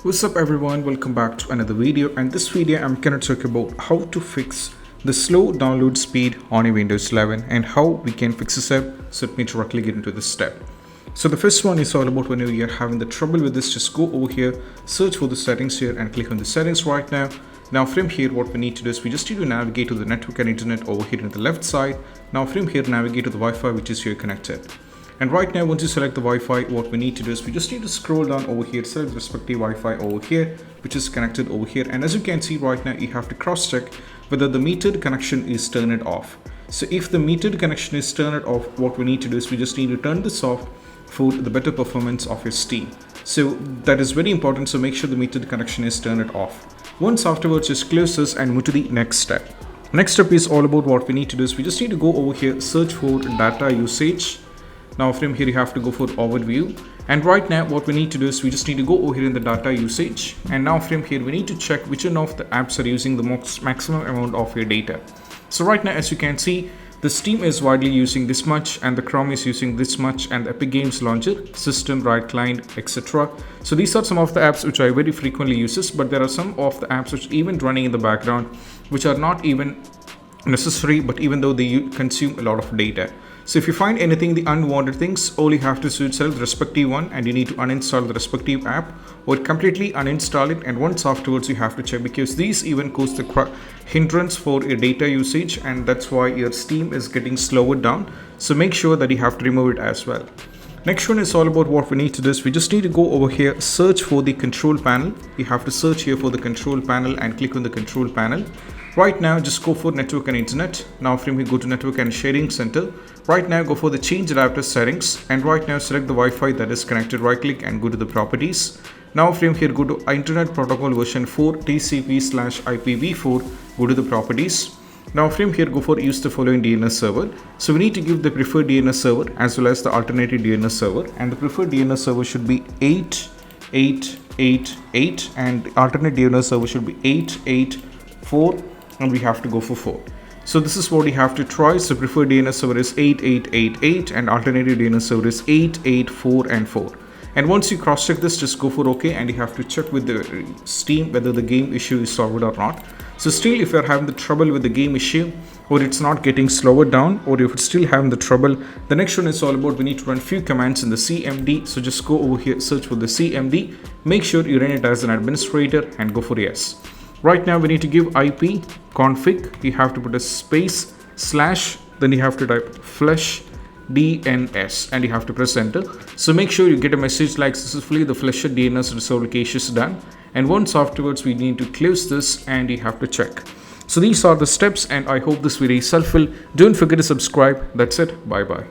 What's up everyone, welcome back to another video, and this video I'm gonna talk about how to fix the slow download speed on your Windows 11 and how we can fix this up. So let me directly get into this step. So the first one is all about whenever you're having the trouble with this, just go over here, search for the settings here and click on the settings right now. Now from here what we need to do is we just need to navigate to the network and internet over here on the left side. Now from here navigate to the Wi-Fi which is here connected. And right now, once you select the Wi-Fi, what we need to do is we just need to scroll down over here, select the respective Wi-Fi over here, which is connected over here. And as you can see right now, you have to cross-check whether the metered connection is turned off. So if the metered connection is turned off, what we need to do is we just need to turn this off for the better performance of your Steam. So that is very important. So make sure the metered connection is turned off. Once afterwards, just close this and move to the next step. Next step is all about what we need to do is we just need to go over here, search for data usage. Now from here you have to go for overview, and right now what we need to do is we just need to go over here in the data usage, and now from here we need to check which one of the apps are using the maximum amount of your data. So right now as you can see, the Steam is widely using this much and the Chrome is using this much, and the Epic Games Launcher, System, Right Client, etc. So these are some of the apps which I very frequently uses, but there are some of the apps which even running in the background which are not even necessary, but even though they consume a lot of data. So if you find anything the unwanted things, all you have to do is select the respective one and you need to uninstall the respective app or completely uninstall it, and once afterwards you have to check, because these even cause the hindrance for your data usage, and that's why your Steam is getting slower down. So make sure that you have to remove it as well. Next one is all about what we need to do is we just need to go over here, search for the control panel. You have to search here for the control panel and click on the control panel. Right now just go for network and internet. Now from here go to network and sharing center. Right now go for the change adapter settings, and right now select the Wi-Fi that is connected, right click and go to the properties. Now from here go to internet protocol version 4 TCP/IPv4, go to the properties. Now from here go for use the following DNS server. So we need to give the preferred DNS server as well as the alternative DNS server, and the preferred DNS server should be 8888 and the alternate DNS server should be 884, and we have to go for 4. So this is what you have to try. So preferred DNS server is 8888 and alternative DNS server is 884 and 4. And once you cross check this, just go for OK, and you have to check with the Steam whether the game issue is solved or not. So still if you're having the trouble with the game issue, or it's not getting slower down, or if it's still having the trouble, the next one is all about we need to run few commands in the CMD. So just go over here, search for the CMD, make sure you run it as an administrator and go for yes. Right now we need to give IP config, you have to put a space / then you have to type flush DNS and you have to press enter. So make sure you get a message like successfully the flushed DNS resolve cache is done, and once afterwards we need to close this and you have to check. So these are the steps, and I hope this video is helpful. Don't forget to subscribe. That's it. Bye bye.